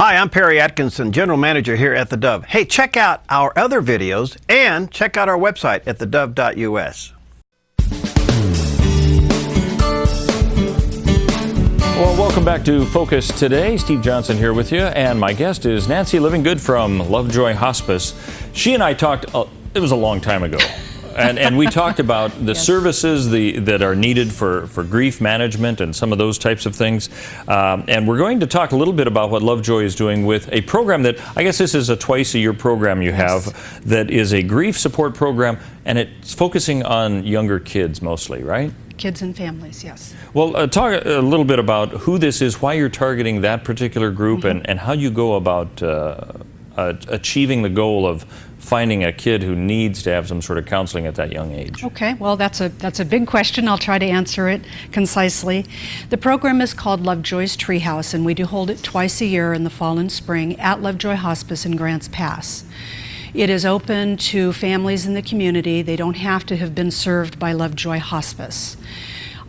Hi, I'm Perry Atkinson, General Manager here at theDove. Hey, check out our other videos and check out our website at thedove.us. Well, welcome back to Focus Today. Steve Johnson here with you, and my guest is Nancy Livingood from Lovejoy Hospice. She and I talked, it was a long time ago, and we talked about the services that are needed for grief management and some of those types of things. And we're going to talk a little bit about what Lovejoy is doing with a program that, I guess this is a twice-a-year program you have, that is a grief support program, and it's focusing on younger kids mostly, right? Kids and families, yes. Well, talk a little bit about who this is, why you're targeting that particular group, and how you go about achieving the goal of finding a kid who needs to have some sort of counseling at that young age. Okay, well, that's a big question. I'll try to answer it concisely. The program is called Lovejoy's Treehouse, and we do hold it twice a year in the fall and spring at Lovejoy Hospice in Grants Pass. It is open to families in the community. They don't have to have been served by Lovejoy Hospice.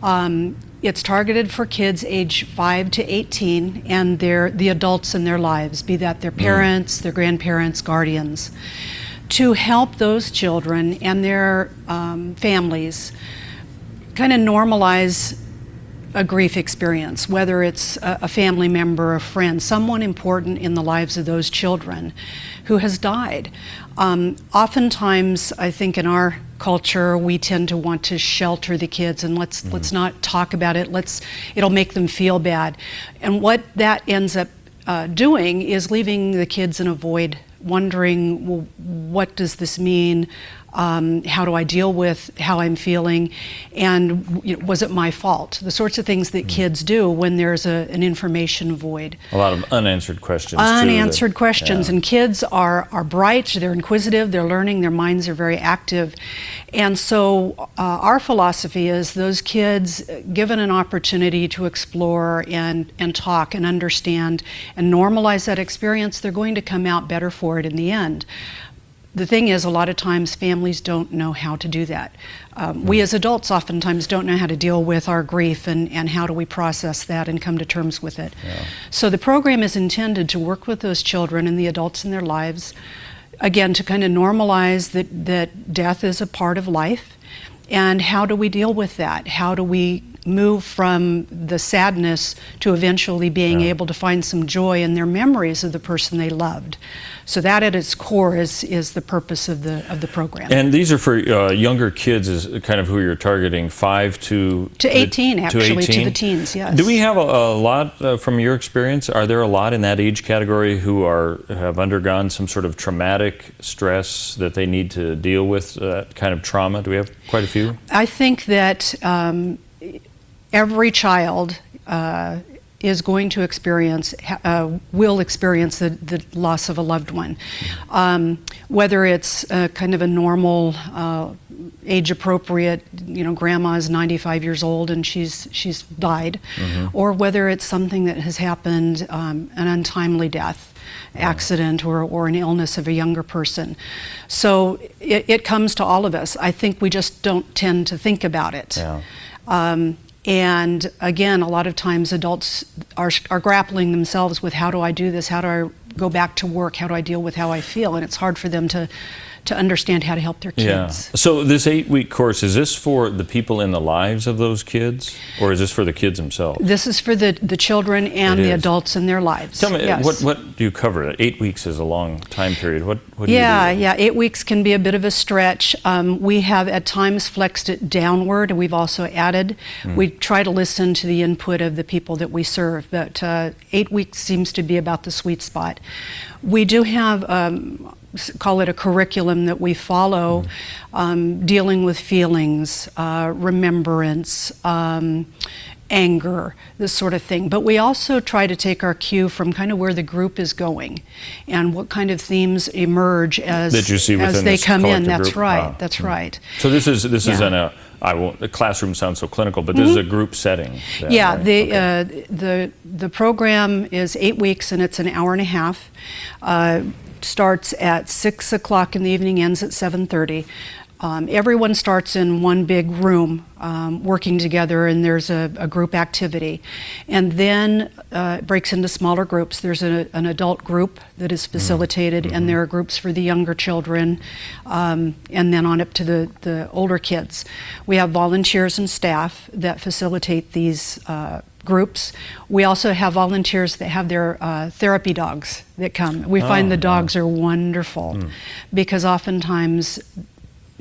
It's targeted for kids age 5 to 18 and the adults in their lives, be that their parents, their grandparents, guardians, to help those children and their families kind of normalize a grief experience, whether it's a family member, a friend, someone important in the lives of those children who has died. Oftentimes, I think in our culture, we tend to want to shelter the kids and let's not talk about it. It'll make them feel bad. And what that ends up doing is leaving the kids in a void, wondering, well, what does this mean? How do I deal with how I'm feeling? And was it my fault? The sorts of things that kids do when there's an information void. A lot of unanswered questions. Unanswered questions. And kids are bright, they're inquisitive, they're learning, their minds are very active. And so our philosophy is those kids, given an opportunity to explore and talk and understand and normalize that experience, they're going to come out better for it in the end. The thing is, a lot of times families don't know how to do that. We as adults oftentimes don't know how to deal with our grief and how do we process that and come to terms with it. Yeah. So the program is intended to work with those children and the adults in their lives, again, to kind of normalize that death is a part of life. And how do we deal with that? How do we move from the sadness to eventually being able to find some joy in their memories of the person they loved? So that at its core is the purpose of the program. And these are for younger kids, is kind of who you're targeting, 5 to 18, actually, to the teens, yes. Do we have a lot, from your experience, are there a lot in that age category who have undergone some sort of traumatic stress that they need to deal with, kind of trauma? Do we have quite a few? I think that every child is going to experience, will experience the loss of a loved one. Whether it's kind of a normal, age-appropriate, grandma is 95 years old and she's died, or whether it's something that has happened, an untimely death, accident, or an illness of a younger person. So it comes to all of us. I think we just don't tend to think about it. Yeah. And again, a lot of times adults are grappling themselves with, how do I do this? How do I go back to work? How do I deal with how I feel? And it's hard for them to understand how to help their kids. Yeah. So this 8-week course, is this for the people in the lives of those kids, or is this for the kids themselves? This is for the children and the adults in their lives. Tell me, yes. what do you cover? 8 weeks is a long time period. What do you do? Yeah, 8 weeks can be a bit of a stretch. We have at times flexed it downward, and we've also added. We try to listen to the input of the people that we serve, but 8 weeks seems to be about the sweet spot. We do have call it a curriculum that we follow, dealing with feelings, remembrance, anger, this sort of thing. But we also try to take our cue from kind of where the group is going and what kind of themes emerge as they come in. That's right. That's right. So this is in a, the classroom sounds so clinical, but this is a group setting. Then, yeah, right? The program is 8 weeks and it's an hour and a half. Starts at 6 o'clock in the evening, ends at 7:30. Everyone starts in one big room working together, and there's a group activity. And then it breaks into smaller groups. There's an adult group that is facilitated, and there are groups for the younger children, and then on up to the older kids. We have volunteers and staff that facilitate these groups. We also have volunteers that have their therapy dogs that come. We find the dogs are wonderful because oftentimes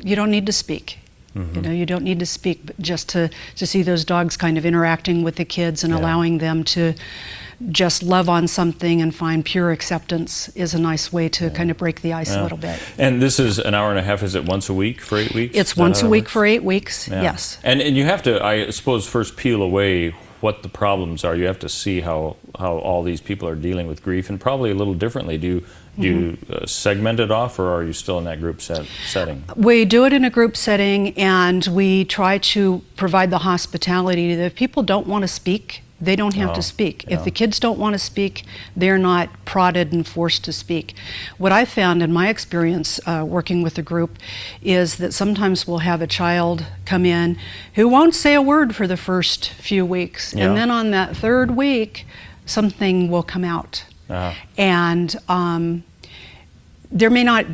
you don't need to speak. You know, you don't need to speak, but just to see those dogs kind of interacting with the kids and allowing them to just love on something and find pure acceptance is a nice way to kind of break the ice a little bit. And this is an hour and a half. Is it once a week for 8 weeks? It's once a week for 8 weeks, yes. And you have to, I suppose, first peel away what the problems are. You have to see how all these people are dealing with grief, and probably a little differently. Do you segment it off, or are you still in that group setting? We do it in a group setting, and we try to provide the hospitality that if people don't want to speak, they don't have to speak. If the kids don't want to speak, they're not prodded and forced to speak. What I found in my experience working with the group is that sometimes we'll have a child come in who won't say a word for the first few weeks. And then on that third week, something will come out. And there may not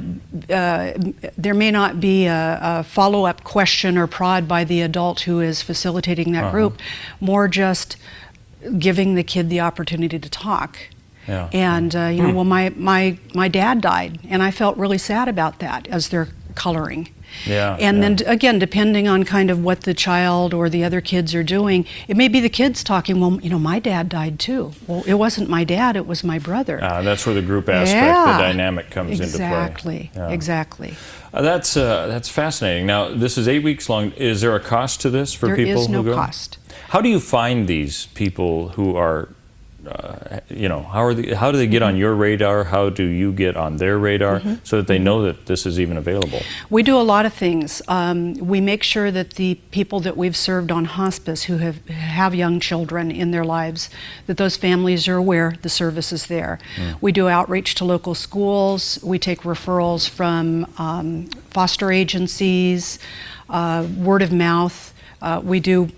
be a follow-up question or prod by the adult who is facilitating that group, more just giving the kid the opportunity to talk. And you know, well, my dad died, and I felt really sad about that as they're coloring. And then again, depending on kind of what the child or the other kids are doing, it may be the kids talking, well, you know, my dad died too. Well, it wasn't my dad, it was my brother. That's where the group aspect, the dynamic comes into play. Exactly. That's fascinating. Now, this is 8 weeks long. Is there a cost to this for people who go? There is no cost. How do you find these people who are, you know, how do they get on your radar? How do you get on their radar so that they know that this is even available? We do a lot of things. We make sure that the people that we've served on hospice who have young children in their lives, that those families are aware the service is there. We do outreach to local schools. We take referrals from foster agencies, word of mouth. We do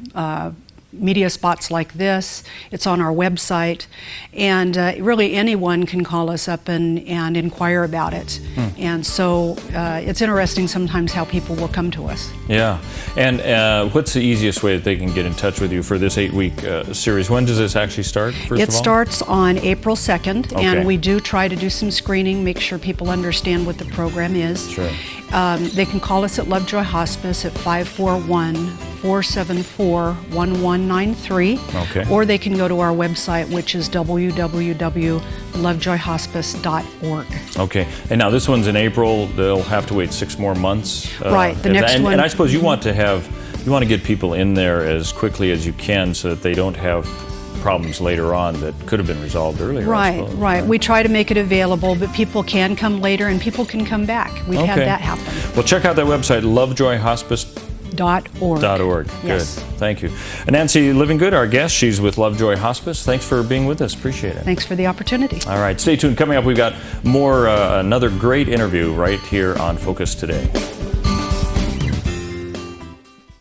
media spots like this. It's on our website, and really anyone can call us up and inquire about it. And so it's interesting sometimes how people will come to us. And what's the easiest way that they can get in touch with you for this 8-week series? When does this actually start, first of all? It starts on April 2nd, and we do try to do some screening, make sure people understand what the program is. They can call us at Lovejoy Hospice at 541-474-1193, or they can go to our website, which is www.lovejoyhospice.org. And now this one's in April. They'll have to wait 6 more months. The next one. And I suppose you want to get people in there as quickly as you can so that they don't have problems later on that could have been resolved earlier. Right. We try to make it available, but people can come later and people can come back. We've had that happen. Well, check out that website, lovejoyhospice.org. Good. Thank you. And Nancy Livingood, our guest, she's with Lovejoy Hospice. Thanks for being with us. Appreciate it. Thanks for the opportunity. All right. Stay tuned. Coming up, we've got more, another great interview right here on Focus Today.